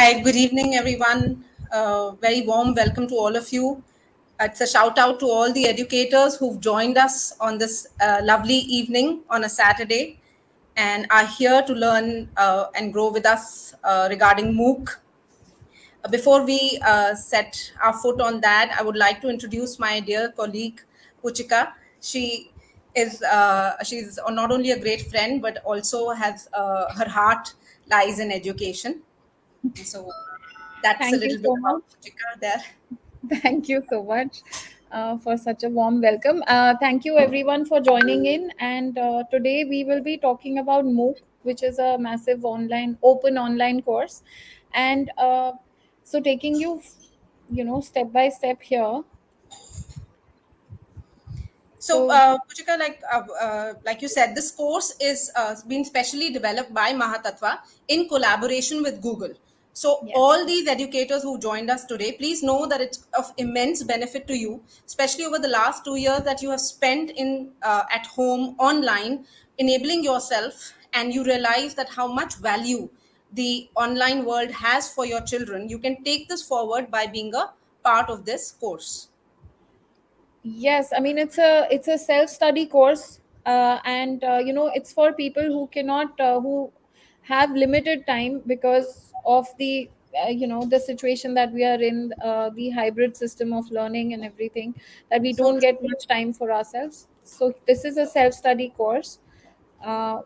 Hi, good evening, everyone. Very warm welcome to all of you. It's a shout out to all the educators who've joined us on this lovely evening on a Saturday and are here to learn and grow with us regarding MOOC. Before we set our foot on that, I would like to introduce my dear colleague, Puchika. She she's not only a great friend, but also has her heart lies in education. So that's a Thank you little bit so about much. Puchika there. Thank you so much for such a warm welcome. Thank you everyone for joining in. And today we will be talking about MOOC, which is a massive open online course. And so taking you, step by step here. So, So Puchika, like you said, this course is been specially developed by Mahattattva in collaboration with Google. So, yes. all these educators who joined us today, please know that it's of immense benefit to you, especially over the last 2 years that you have spent in at home online, enabling yourself, and you realize that how much value the online world has for your children. You can take this forward by being a part of this course. Yes, I mean it's a self-study course, and it's for people who cannot who have limited time because of the situation that we are in, the hybrid system of learning and everything, that we So don't true. get much time for ourselves. So this is a self-study course, uh,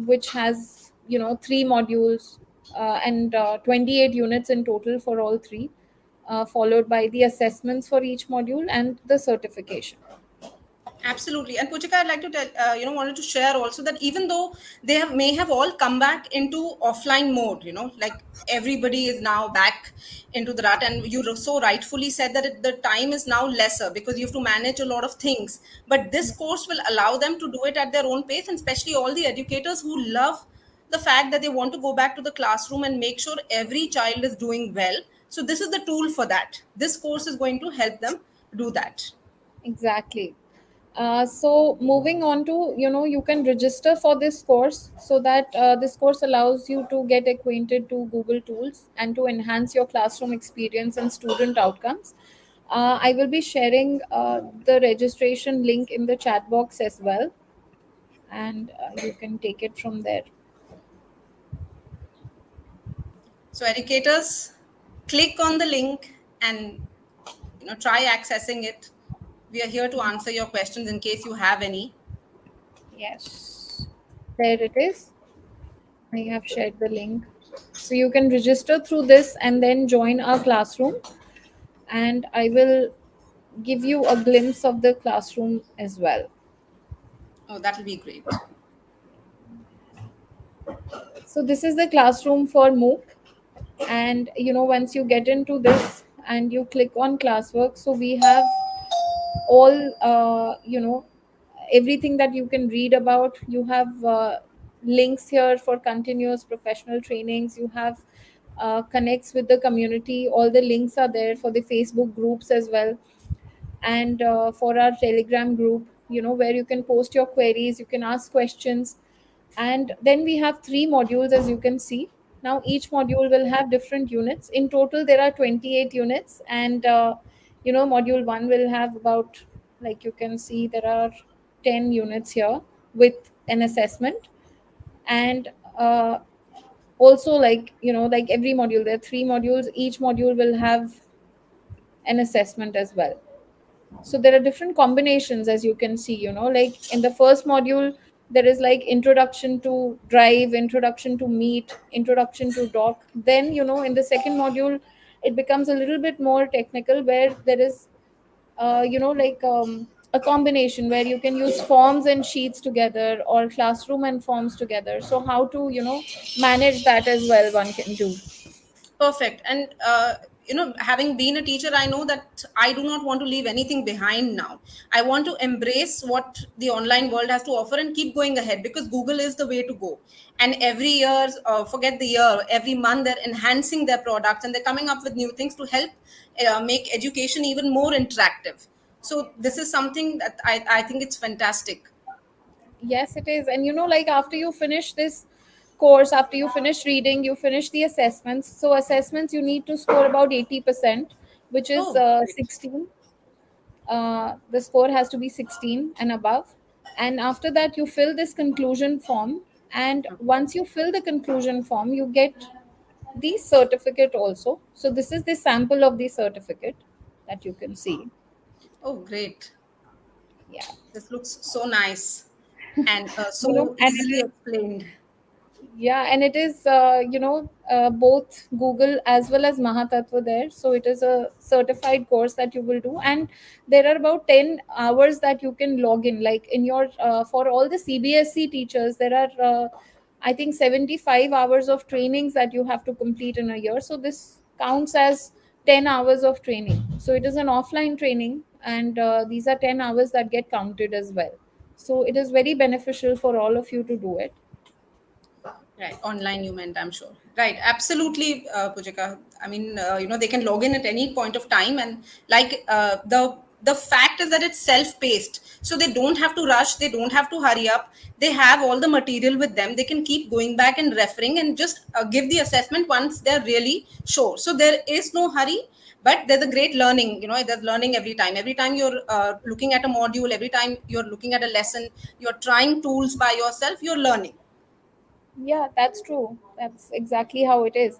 which has 3 modules, and 28 units in total for all three, followed by the assessments for each module and the certification. Absolutely. And Puchika, I'd like to tell, wanted to share also that even though may have all come back into offline mode, like everybody is now back into the rut. And you so rightfully said that the time is now lesser because you have to manage a lot of things. But this course will allow them to do it at their own pace, and especially all the educators who love the fact that they want to go back to the classroom and make sure every child is doing well. So this is the tool for that. This course is going to help them do that. Exactly. So moving on to, you can register for this course, so that this course allows you to get acquainted to Google tools and to enhance your classroom experience and student outcomes. I will be sharing the registration link in the chat box as well, and you can take it from there. So educators, click on the link and try accessing it. We are here to answer your questions in case you have any. Yes, there it is. I have shared the link. So you can register through this and then join our classroom. And I will give you a glimpse of the classroom as well. Oh, that will be great. So this is the classroom for MOOC. And once you get into this and you click on classwork, so we have all everything that you can read about. You have links here for continuous professional trainings. You have connects with the community. All the links are there for the Facebook groups as well, and for our Telegram group, where you can post your queries, you can ask questions. And then we have 3 modules, as you can see. Now each module will have different units. In total there are 28 units, and module 1 will have about, like you can see, there are 10 units here with an assessment. And also, like every module, there are 3 modules. Each module will have an assessment as well. So there are different combinations, as you can see. Like in the first module, there is like introduction to drive, introduction to meet, introduction to doc. Then in the second module, it becomes a little bit more technical, where there is a combination where you can use forms and sheets together, or classroom and forms together. So how to manage that as well, one can do. Perfect. And having been a teacher, I know that I do not want to leave anything behind now. I want to embrace what the online world has to offer and keep going ahead because Google is the way to go. And every year, forget the year, every month they're enhancing their products and they're coming up with new things to help make education even more interactive. So this is something that I think it's fantastic. Yes, it is. And like after you finish this course, after you finish reading, you finish the assessments. So assessments, you need to score about 80%, which is Oh, great. 16. The score has to be 16 and above. And after that, you fill this conclusion form. And once you fill the conclusion form, you get the certificate also. So this is the sample of the certificate that you can see. Oh, great. Yeah. This looks so nice and You know, so and it easily is, explained. yeah, and it is both Google as well as Mahattattva there. So it is a certified course that you will do, and there are about 10 hours that you can log in. Like in your for all the CBSE teachers, there are I think 75 hours of trainings that you have to complete in a year. So this counts as 10 hours of training. So it is an offline training, and these are 10 hours that get counted as well. So it is very beneficial for all of you to do it. Right, online you meant, I'm sure. Right, absolutely, Pujika. I mean, they can log in at any point of time, and like the fact is that it's self-paced, so they don't have to rush, they don't have to hurry up. They have all the material with them. They can keep going back and referring, and just give the assessment once they're really sure. So there is no hurry, but there's a great learning. There's learning every time. Every time you're looking at a module, every time you're looking at a lesson, you're trying tools by yourself. You're learning. Yeah, that's true. That's exactly how it is.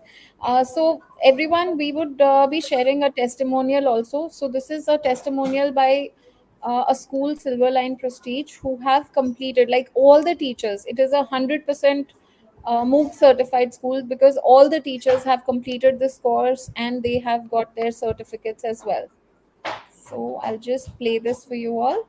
So, everyone, we would be sharing a testimonial also. So, this is a testimonial by a school, Silverline Prestige, who have completed, like all the teachers. It is 100% MOOC certified school because all the teachers have completed this course and they have got their certificates as well. So, I'll just play this for you all.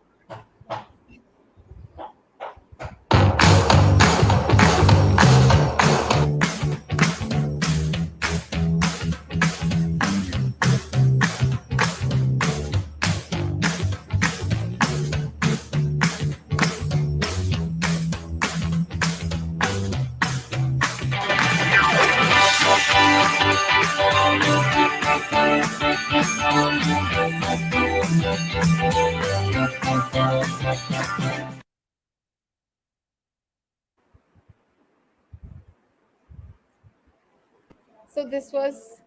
So this was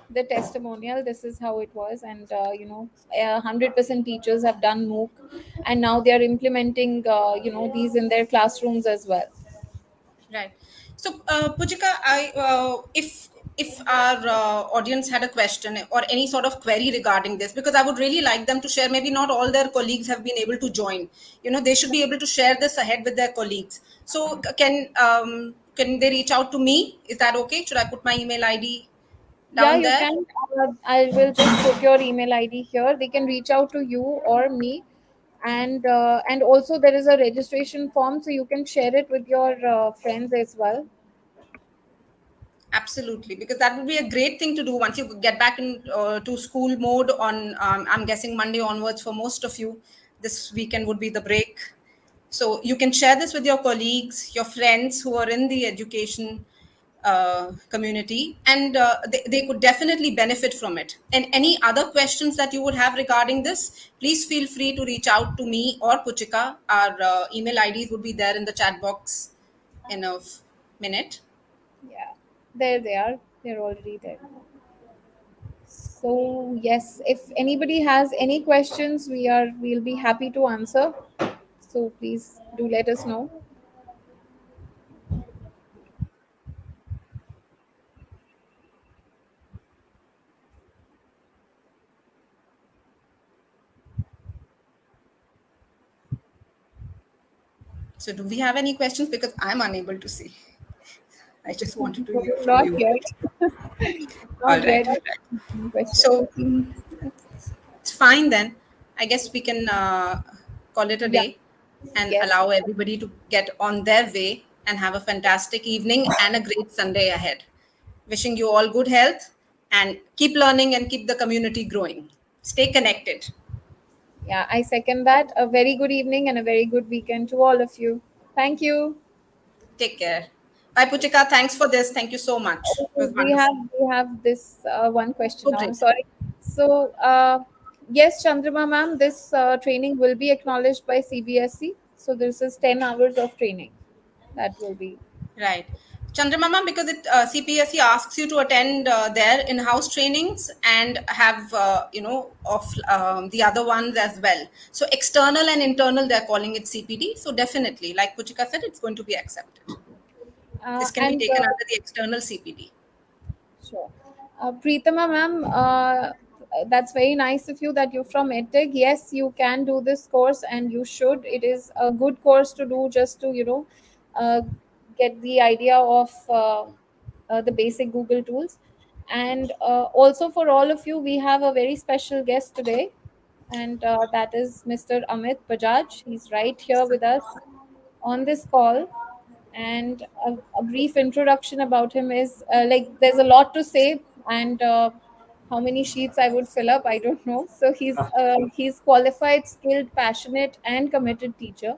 the testimonial. This is how it was, and 100% teachers have done MOOC, and now they are implementing these in their classrooms as well. Right. So, Pujika, if our audience had a question or any sort of query regarding this, because I would really like them to share. Maybe not all their colleagues have been able to join. They should be able to share this ahead with their colleagues. So, can they reach out to me? Is that okay? Should I put my email ID Yeah, down you there? can. I will just put your email ID here. They can reach out to you or me, and also there is a registration form, so you can share it with your friends as well. Absolutely, because that would be a great thing to do once you get back in to school mode on, I'm guessing Monday onwards for most of you. This weekend would be the break. So you can share this with your colleagues, your friends who are in the education community, and they could definitely benefit from it. And any other questions that you would have regarding this, please feel free to reach out to me or Puchika. Our email IDs would be there in the chat box in a minute. Yeah, there they are. They're already there. So yes, if anybody has any questions, we'll be happy to answer. So please do let us know. So, do we have any questions? Because I'm unable to see. I just wanted to hear from Not you. yet. All Not right. yet. Any questions? So, it's fine then. I guess we can call it a Yeah. day and Yes. allow everybody to get on their way and have a fantastic evening and a great Sunday ahead. Wishing you all good health and keep learning and keep the community growing. Stay connected. Yeah, I second that. A very good evening and a very good weekend to all of you. Thank you. Take care. Bye, Puchika. Thanks for this. Thank you so much. It Oh, was we have wonderful. we have this one question Oh, now. I'm great. sorry. So yes, Chandrama ma'am, this training will be acknowledged by CBSE. So this is 10 hours of training that will be. Right. Chandramama, because CPSE asks you to attend their in-house trainings and have of the other ones as well. So external and internal, they're calling it CPD. So definitely, like Puchika said, it's going to be accepted. This can be And taken under the external CPD. Sure. Preetama ma'am, that's very nice of you that you're from EdTech. Yes, you can do this course and you should. It is a good course to do just to, uh, get the idea of the basic Google tools. And also for all of you, we have a very special guest today, and that is Mr. Amit Bajaj. He's right here with us on this call, and a brief introduction about him is like there's a lot to say, and how many sheets I would fill up, I don't know. So he's qualified, skilled, passionate, and committed teacher.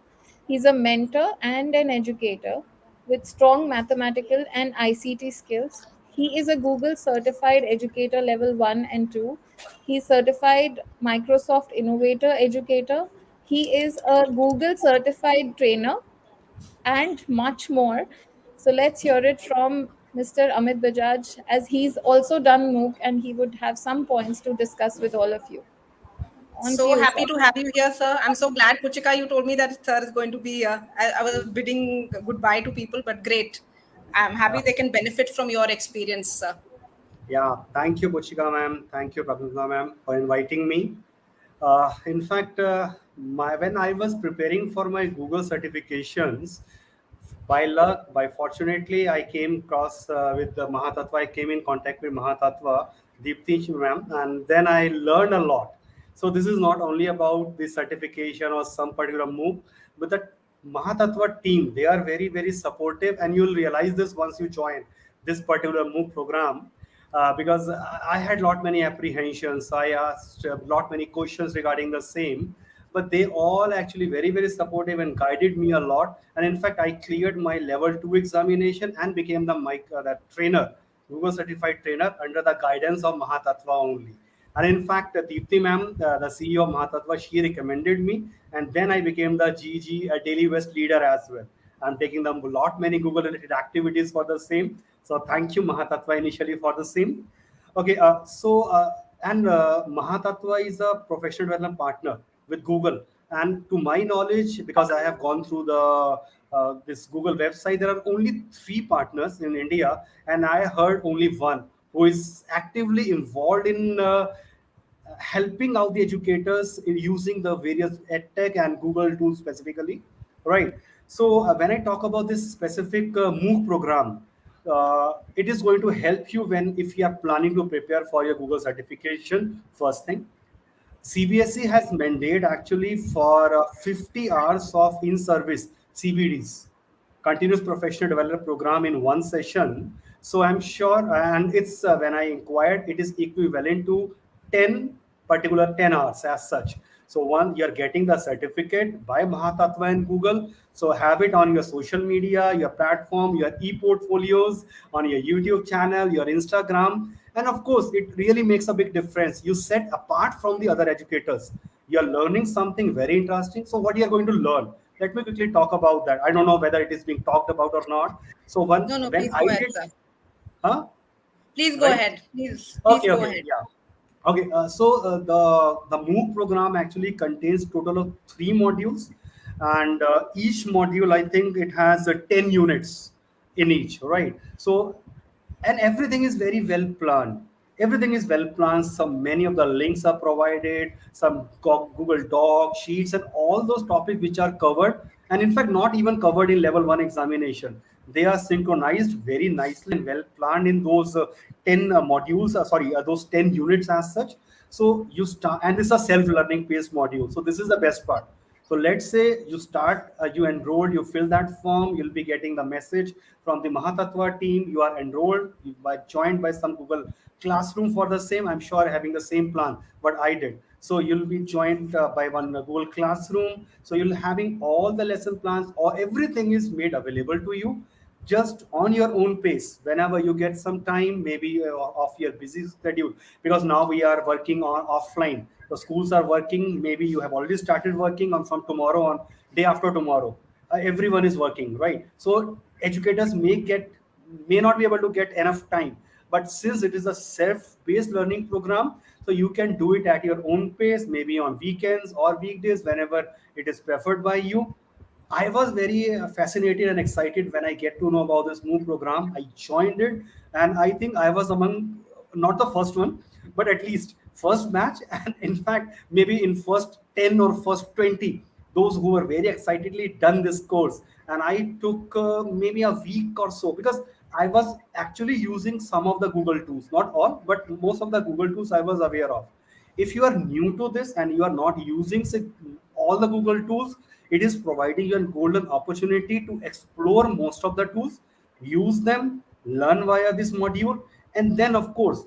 He's a mentor and an educator with strong mathematical and ICT skills. He is a Google certified educator level 1 and 2. He's certified Microsoft Innovator Educator. He is a Google certified trainer and much more. So let's hear it from Mr. Amit Bajaj, as he's also done MOOC and he would have some points to discuss with all of you. On to So you, happy sir. to have you here, sir. I'm so glad, Puchika, you told me that sir is going to be. I was bidding goodbye to people, but great. I'm happy Yeah, they can benefit from your experience, sir. yeah. Thank you, Puchika ma'am. Thank you, Pragnata ma'am, for inviting me. In fact, when I was preparing for my Google certifications, by luck, by fortunately, I came across with the Mahattattva. I came in contact with Mahattattva, Deepti ma'am, and then I learned a lot. So this is not only about the certification or some particular MOOC, but the Mahattattva team. They are very, very supportive, and you'll realize this once you join this particular MOOC program. Because I had lot many apprehensions. I asked a lot many questions regarding the same, but they all actually very, very supportive and guided me a lot. And in fact, I cleared my level 2 examination and became the trainer, Google certified trainer, under the guidance of Mahattattva only. And in fact, Deepti ma'am, the CEO of Mahattattva, she recommended me, and then I became the GG Daily West leader as well. I'm taking them a lot many Google related activities for the same. So thank you Mahattattva initially for the same. Okay, and Mahattattva is a professional development partner with Google. And to my knowledge, because I have gone through the this Google website, there are only 3 partners in India, and I heard only one who is actively involved in helping out the educators in using the various edtech and Google tools specifically, right? So when I talk about this specific MOOC program, it is going to help you when if you are planning to prepare for your Google certification. First thing, CBSE has mandate actually for 50 hours of in-service CBDs, continuous professional development program in one session. So I'm sure, and it's when I inquired, it is equivalent to 10 particular 10 hours as such. So one, you're getting the certificate by Mahattattva and Google. So have it on your social media, your platform, your e-portfolios, on your YouTube channel, your Instagram. And of course, it really makes a big difference. You set apart from the other educators. You're learning something very interesting. So what you're going to learn? Let me quickly talk about that. I don't know whether it is being talked about or not. So once No, no, when please I go ahead, did, sir. huh? Please go Right? ahead. Please Okay, go okay, ahead. yeah. Okay, the MOOC program actually contains total of 3 modules, and each module I think it has 10 units in each, right? So, and everything is very well planned. Everything is well planned. Some many of the links are provided, some Google Doc sheets, and all those topics which are covered, and in fact not even covered in level 1 examination. They are synchronized very nicely and well planned in those 10 modules. Sorry, those 10 units as such. So you start, and this is a self-learning based module. So this is the best part. So let's say you start, you enrolled, you fill that form, you'll be getting the message from the Mahattattva team. You are enrolled, you by joined by some Google Classroom for the same. I'm sure having the same plan what I did. So you'll be joined by one Google Classroom. So you'll having all the lesson plans, or everything is made available to you just on your own pace whenever you get some time, maybe off your busy schedule, because now we are working on offline. The schools are working, maybe you have already started working on from tomorrow on, day after tomorrow, everyone is working, right? So educators may get may not be able to get enough time. But since it is a self-paced learning program, so you can do it at your own pace, maybe on weekends or weekdays, whenever it is preferred by you. I was very fascinated and excited when I get to know about this MOOC program. I joined it, and I think I was among not the first one, but at least first batch, and in fact, maybe in first 10 or first 20, those who were very excitedly done this course. And I took maybe a week or so, because I was actually using some of the Google tools, not all, but most of the Google tools I was aware of. If you are new to this and you are not using all the Google tools, it is providing you a golden opportunity to explore most of the tools, use them, learn via this module, and then of course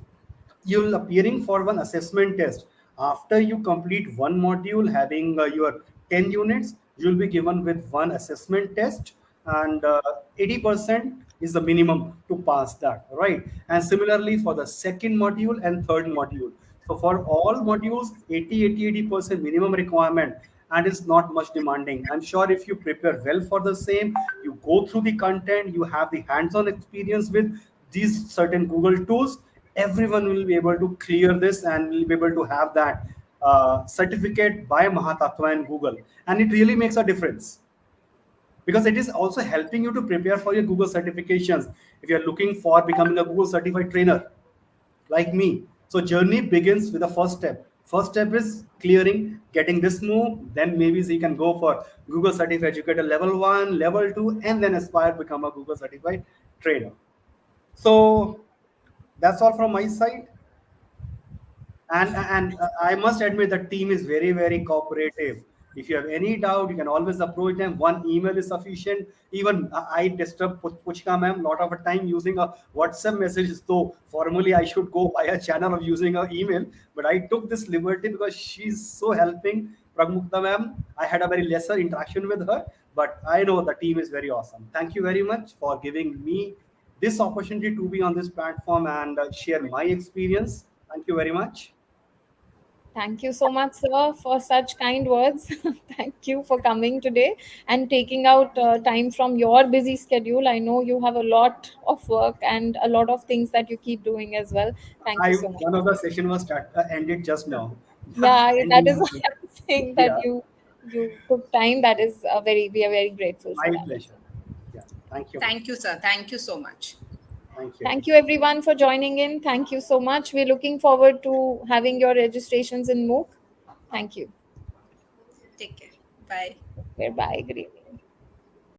you'll appearing for one assessment test. After you complete one module having your 10 units, you'll be given with one assessment test, and 80% is the minimum to pass that, right? And similarly for the second module and third module. So for all modules, 80% minimum requirement, and it's not much demanding. I'm sure if you prepare well for the same, you go through the content, you have the hands-on experience with these certain Google tools, everyone will be able to clear this and will be able to have that certificate by Mahattattva and Google. And it really makes a difference, because it is also helping you to prepare for your Google certifications. If you're looking for becoming a Google certified trainer like me, so journey begins with the first step. First step is clearing, getting this MOOC, then maybe so you can go for Google certified educator level 1, level 2, and then aspire to become a Google certified trainer. So that's all from my side. And I must admit the team is very, very cooperative. If you have any doubt, you can always approach them. One email is sufficient. Even I disturb Puchka ma'am a lot of a time using a WhatsApp message. So formally I should go by a channel of using an email, but I took this liberty because she's so helping. Pragmukta ma'am, I had a very lesser interaction with her, but I know the team is very awesome. Thank you very much for giving me this opportunity to be on this platform and share my experience. Thank you very much. Thank you so much, sir, for such kind words. Thank you for coming today and taking out time from your busy schedule. I know you have a lot of work and a lot of things that you keep doing as well. Thank you so much. One of the session was ended just now. Yeah, that is Ending, why I'm saying that yeah, you took time. That is we are very grateful for my that. pleasure. Yeah, thank you. Thank you, sir. Thank you so much. Thank you. Thank you everyone for joining in. Thank you so much. We're looking forward to having your registrations in MOOC. Thank you. Take care. Bye. Bye. Good evening.